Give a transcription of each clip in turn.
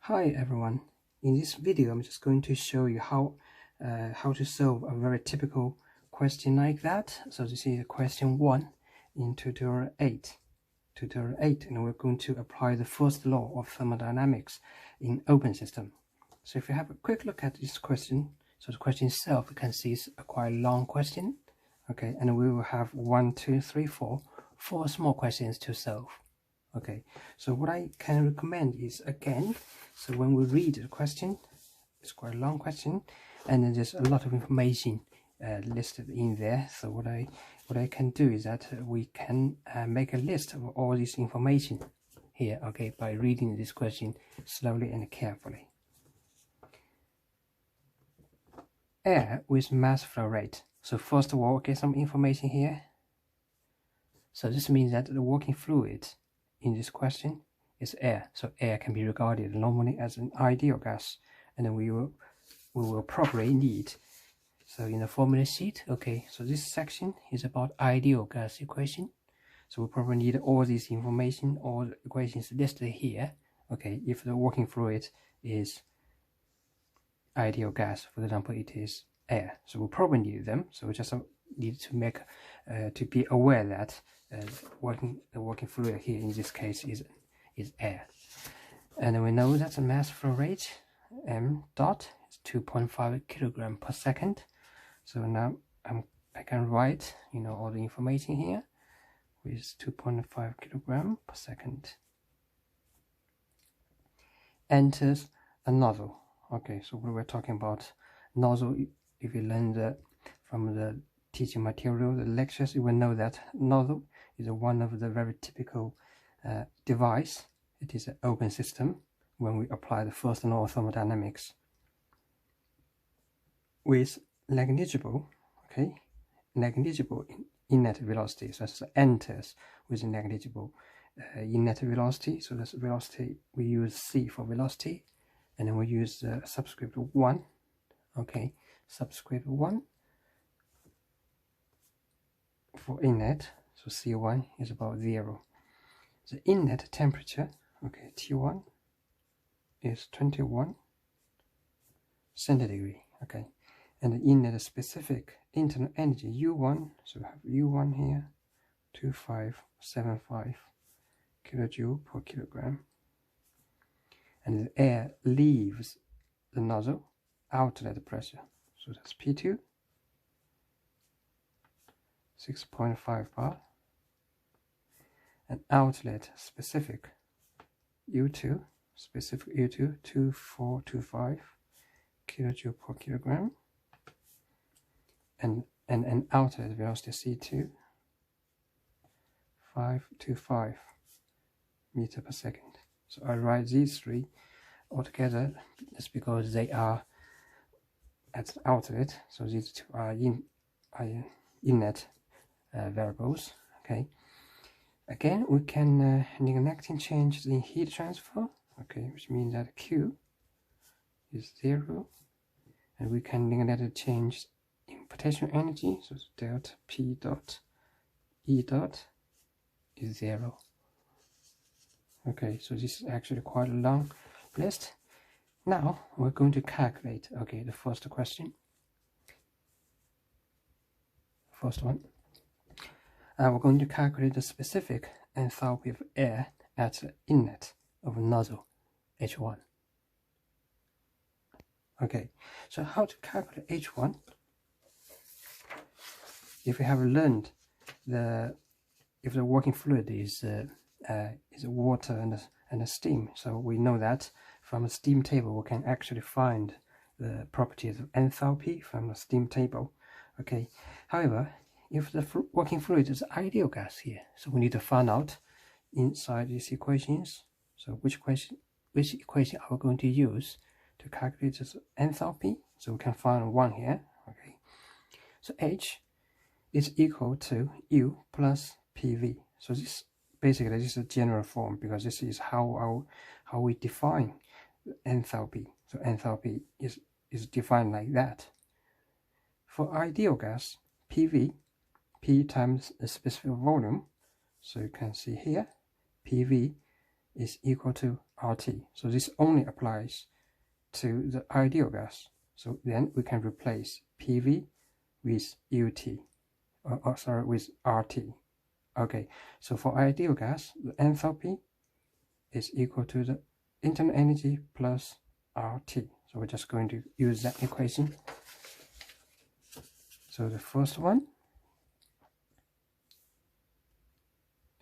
Hi everyone, in this video I'm just going to show you how to solve a very typical question like that. So this is question 1 in tutorial 8, and we're going to apply the first law of thermodynamics in open system. So if you have a quick look at this question, so the question itself, you can see it's a quite long question, okay, and we will have 4 small questions to solve. Okay, so what I can recommend is, again, so when we read the question, it's quite a long question, and then there's a lot of information listed in there. So what I can do is that we can make a list of all this information here, okay, by reading this question slowly and carefully. Air with mass flow rate. So first of all, get some information here. So this means that the working fluid in this question is air. So air can be regarded normally as an ideal gas, and then we will probably need, so in the formula sheet, okay, so this section is about ideal gas equation. So we probably need all this information, all the equations listed here, okay, if the working fluid is ideal gas, for example, it is air. So we'll probably need them. So we just need to make to be aware that the working fluid here in this case is air. And then we know that the mass flow rate m dot is 2.5 kilogram per second. So now I can write, you know, all the information here with 2.5 kilogram per second. Enters a nozzle. Okay, so we were talking about nozzle. If you learn from the teaching material, the lectures, you will know that nozzle is one of the very typical device. It is an open system when we apply the first law of thermodynamics with negligible, okay, negligible inlet velocity. So it enters with negligible inlet velocity. So this velocity, we use c for velocity, and then we use subscript 1, okay, subscript 1 for inlet. So C1 is about 0. The inlet temperature, okay, T1 is 21 centigrade, okay, and the inlet specific internal energy U1, so we have U1 here, 2575 kilojoule per kilogram, and the air leaves the nozzle outlet pressure, so that's P2, 6.5 bar, and outlet specific U2, 2425 kilojoule per kilogram, and outlet velocity C2, 525 meter per second. So I write these three altogether just because they are at the outlet, so these two are inlet variables, okay. Again, we can neglecting change the heat transfer, okay, which means that Q is 0, and we can neglect change in potential energy, so delta P dot E dot is 0. Okay, so this is actually quite a long list. Now we're going to calculate, okay, the first question. First one. We're going to calculate the specific enthalpy of air at the inlet of nozzle H1. Okay, so how to calculate H1? If we have learned if the working fluid is water and steam, so we know that from the steam table we can actually find the properties of enthalpy from the steam table. Okay, however, if the working fluid is ideal gas here, so we need to find out inside these equations, so which equation are we going to use to calculate this enthalpy. So we can find one here, okay. So H is equal to U plus PV. So this basically this is a general form, because this is how we define enthalpy. So enthalpy is defined like that. For ideal gas, PV, P times the specific volume, so you can see here, PV is equal to RT. So this only applies to the ideal gas. So then we can replace PV with UT, with RT. Okay, so for ideal gas, the enthalpy is equal to the internal energy plus RT. So we're just going to use that equation. So the first one,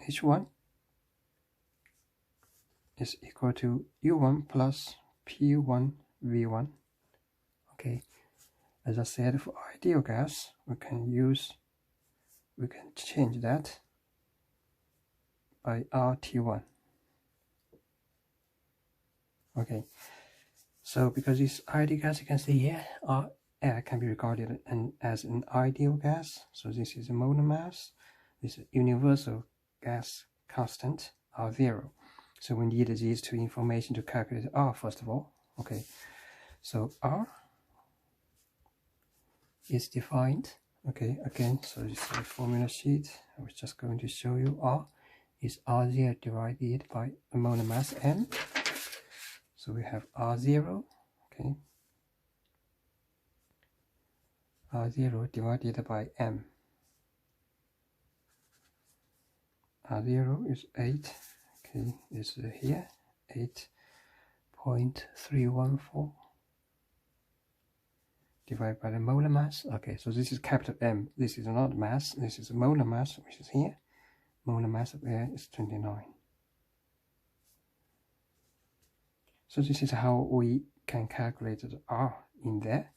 H1 is equal to U1 plus P1 V1. Okay, as I said, for ideal gas, we can change that by RT1. Okay, so because this ideal gas, you can see here, air can be regarded as an ideal gas. So this is a molar mass. This is universal gas constant, R0. So we need these two information to calculate R first of all. Okay, so R is defined. Okay, again, so this is the formula sheet. I was just going to show you R is R0 divided by the molar mass M. So we have R0, okay, R0 divided by M. R0 is 8, okay, is here, 8.314 divided by the molar mass. Okay, so this is capital M. This is not mass, this is a molar mass, which is here. Molar mass of air is 29. So this is how we can calculate the R in there.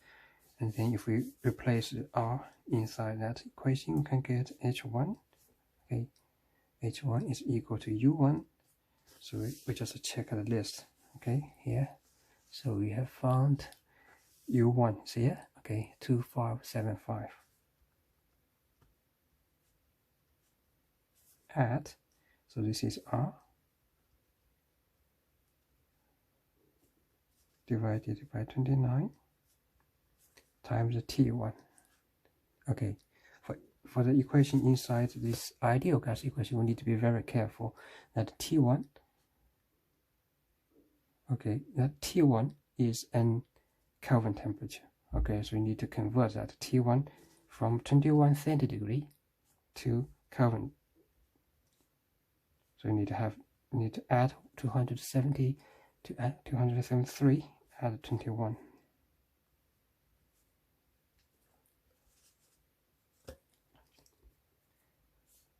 And then if we replace the R inside that equation, we can get H1. Okay, H1 is equal to U1. So we just check the list. Okay, here. So we have found U1 is here. Okay, 2575. Add. So this is R divided by 29 times the T1. Okay, for the equation inside this ideal gas equation, we need to be very careful that T1, okay, that T1 is an Kelvin temperature. Okay, so we need to convert that T1 from 21 centidegree to Kelvin. So we need to add 270 to add 273, add 21.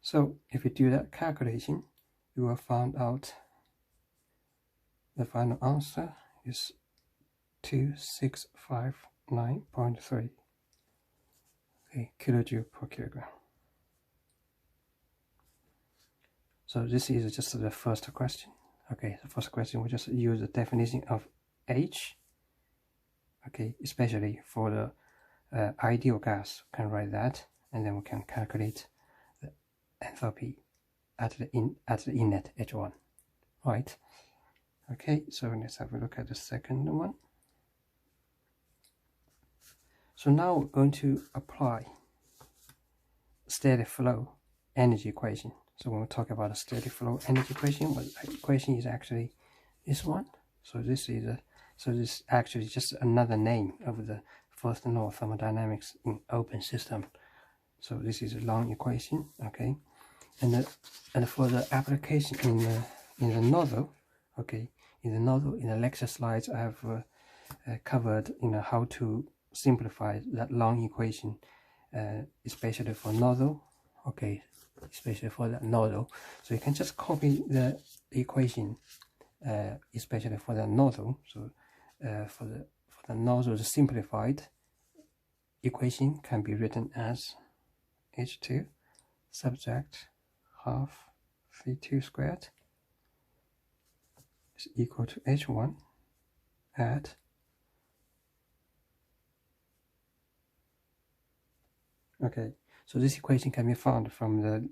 So if we do that calculation, you will find out the final answer is 2659.3 kilojoule per kilogram. So this is just the first question. Okay, the first question we just use the definition of H. Okay, especially for the ideal gas, we can write that, and then we can calculate the enthalpy at the inlet H1. Right. Okay, so let's have a look at the second one. So now we're going to apply steady flow energy equation. So when we talk about a steady flow energy equation, well, the equation is actually this one. So this is this actually just another name of the first law of thermodynamics in open system. So this is a long equation, okay. And for the application in the nozzle, okay, in the lecture slides I have covered how to simplify that long equation, especially for nozzle, okay, especially for the nozzle. So you can just copy the equation, especially for the nozzle. So for the nozzle, the simplified equation can be written as H2 subtract half V2 squared is equal to H1 add okay. So this equation can be found from the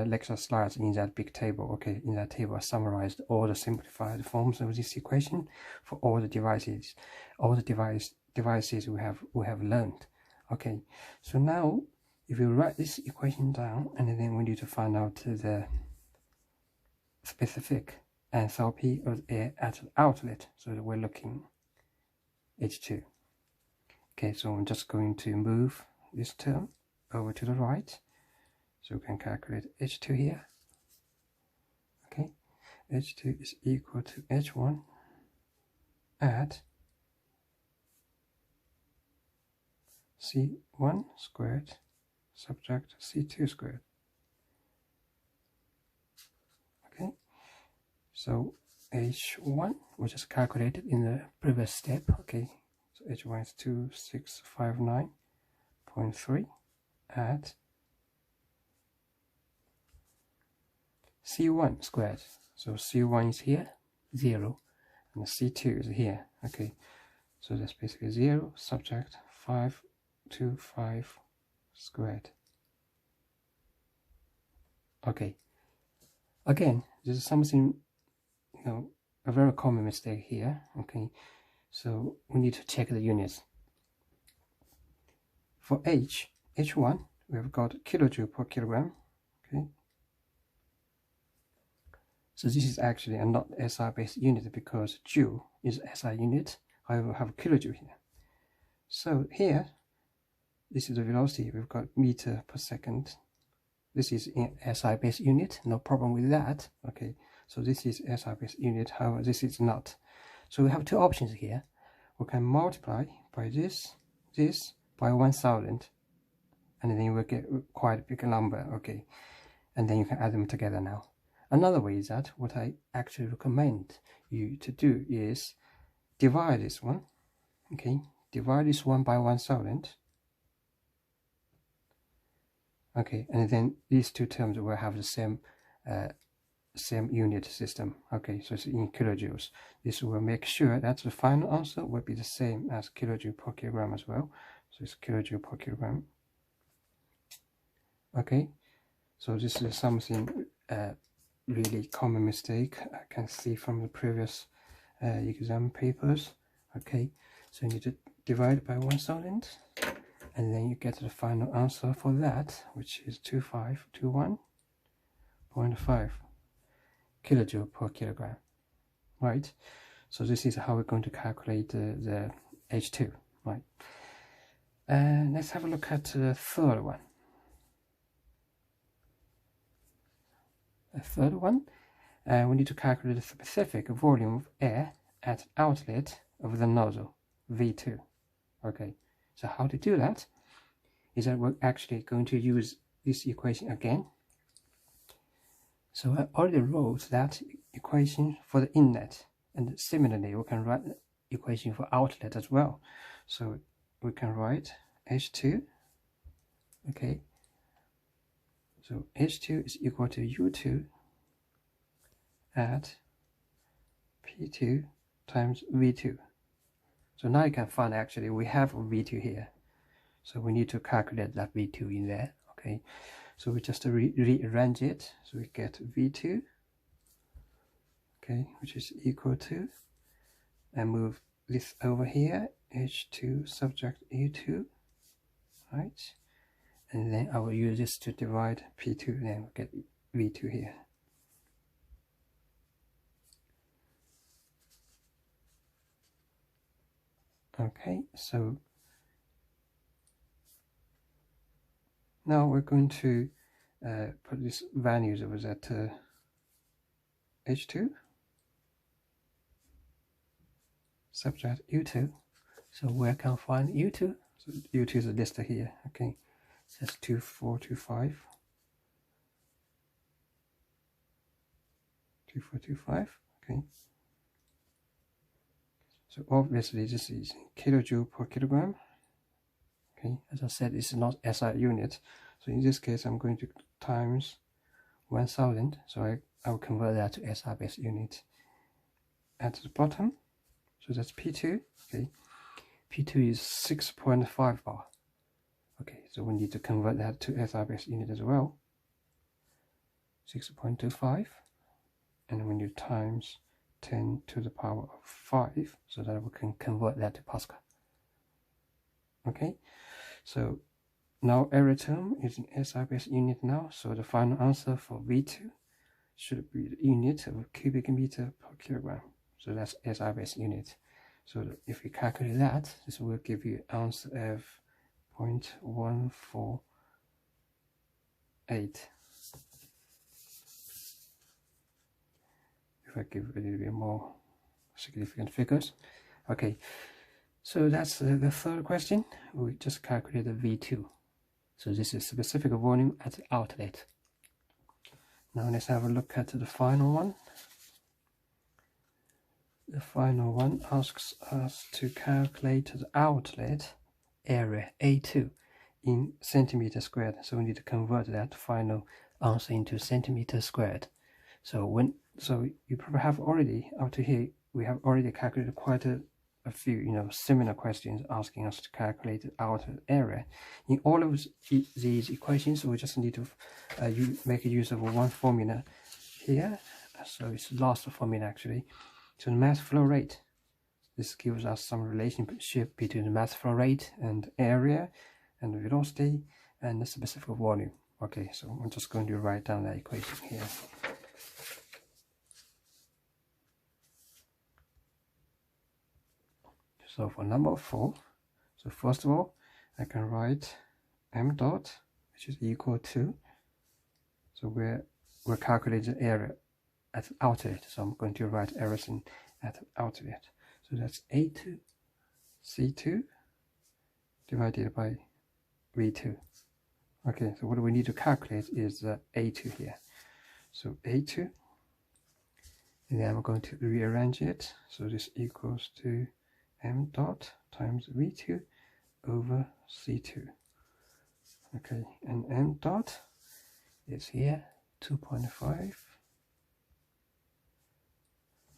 lecture slides in that big table. Okay, in that table I summarized all the simplified forms of this equation for all the devices, we have learned. Okay, so now if you write this equation down, and then we need to find out the specific enthalpy of air at the outlet. So we're looking H2. Okay, so I'm just going to move this term over to the right, so we can calculate H2 here. Okay, H2 is equal to H1 at C1 squared subtract C2 squared. Okay, so H1 we just calculated in the previous step. Okay, so H1 is 2659.3 at C1 squared. So C1 is here, 0, and C2 is here. Okay, so that's basically 0 subtract 525 squared. Okay, again, this is something, a very common mistake here. Okay, so we need to check the units. For H1, we've got kilojoule per kilogram. Okay, so this is actually a not SI based unit because joule is SI unit. However, we have kilojoule here. So here, this is the velocity. We've got meter per second. This is in SI based unit. No problem with that. Okay, so this is SI based unit. However, this is not. So we have two options here. We can multiply by this by 1000, and then you will get quite a big number. Okay, and then you can add them together now. Another way is that what I actually recommend you to do is divide this one. Okay, divide this one by 1000. Okay, and then these two terms will have the same unit system. Okay, so it's in kilojoules. This will make sure that the final answer will be the same as kilojoule per kilogram as well. So it's kilojoule per kilogram. Okay, so this is something really common mistake I can see from the previous exam papers. Okay, so you need to divide by 1000, and then you get the final answer for that, which is 2521.5 kilojoule per kilogram. Right, so this is how we're going to calculate the H2. Right, let's have a look at the third one. The third one, we need to calculate the specific volume of air at outlet of the nozzle, V2. Okay, so how to do that is that we're actually going to use this equation again. So I already wrote that equation for the inlet, and similarly we can write the equation for outlet as well. So we can write H2. Okay, so H2 is equal to U2 at P2 times V2. So now you can find actually we have V2 here. So we need to calculate that V2 in there. Okay, so we just rearrange it. So we get V2, okay, which is equal to, and move this over here, H2 subtract U2, right? And then I will use this to divide P2, and then we'll get V2 here. Okay, so now we're going to put these values over at H2 subtract U2. So where can I find U2? So U2 is listed here. Okay, so that's 2425. 2425. Okay. So obviously this is kilojoule per kilogram. Okay, as I said, it's not SI unit. So in this case, I'm going to times 1000. So I will convert that to SI based unit at the bottom. So that's P2. Okay, P2 is 6.5 bar. Okay, so we need to convert that to SI based unit as well. 6.25, and when you times 10 to the power of 5, so that we can convert that to Pascal. Okay, so now every term is in SI based unit now, so the final answer for V2 should be the unit of cubic meter per kilogram. So that's SI base unit. So if we calculate that, this will give you ounce of 0.148. If I give a little bit more significant figures. Okay, so that's the third question. We just calculated V2. So this is specific volume at the outlet. Now let's have a look at the final one. The final one asks us to calculate the outlet area A2 in centimeter squared. So we need to convert that final answer into centimeter squared. So you probably have already, up to here, we have already calculated quite a few, similar questions asking us to calculate the outlet area. In all of these equations, we just need to make use of one formula here. So it's the last formula actually. So the mass flow rate. This gives us some relationship between the mass flow rate and area and the velocity and the specific volume. Okay, so I'm just going to write down that equation here. So for number 4, so first of all, I can write m dot, which is equal to, so we're calculating the area at the outlet. So I'm going to write everything at the outlet. So that's A2 C2 divided by V2. Okay, so what we need to calculate is A2 here. So A2, and then I'm going to rearrange it. So this equals to m dot times V2 over C2. Okay, and m dot is here 2.5.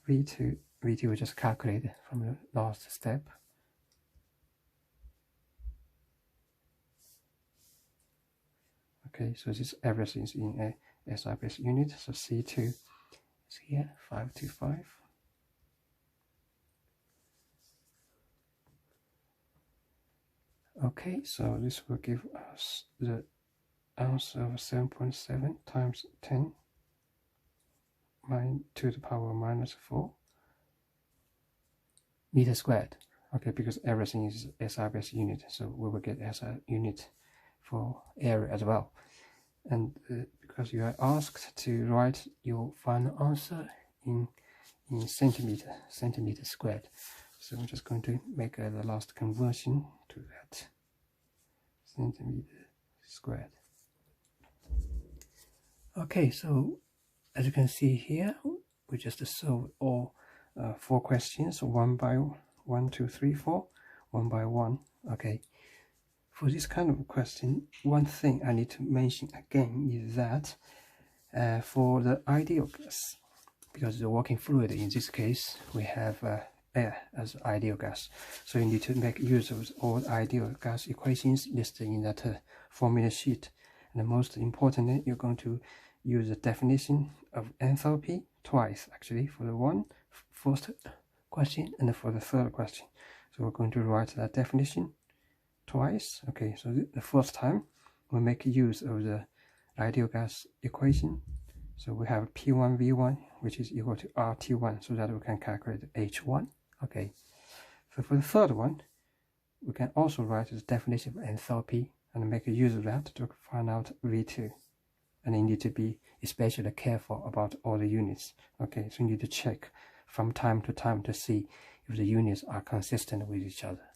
V2 we just calculated from the last step. Okay, so this everything is in a SI base unit. So C2 is here 525. Okay, so this will give us the ounce of 7.7 times 10 to the power minus 4 meter squared. Okay, because everything is SI base unit, so we will get SI unit for area as well. And because you are asked to write your final answer in centimeter squared, so I'm just going to make the last conversion to that centimeter squared. Okay, so as you can see here, we just solved all 4 questions, one by 1, 2, 3, 4, one by one. Okay, for this kind of question, one thing I need to mention again is that for the ideal gas, because the working fluid in this case, we have air as ideal gas, so you need to make use of all ideal gas equations listed in that formula sheet. And the most important, you're going to use the definition of enthalpy twice, actually, for the first question and for the third question. So we're going to write that definition twice. Okay, so the first time we'll make use of the ideal gas equation. So we have P1V1, which is equal to RT1, so that we can calculate H1. Okay, so for the third one, we can also write the definition of enthalpy and make use of that to find out V2. And you need to be especially careful about all the units. Okay, so you need to check from time to time to see if the units are consistent with each other.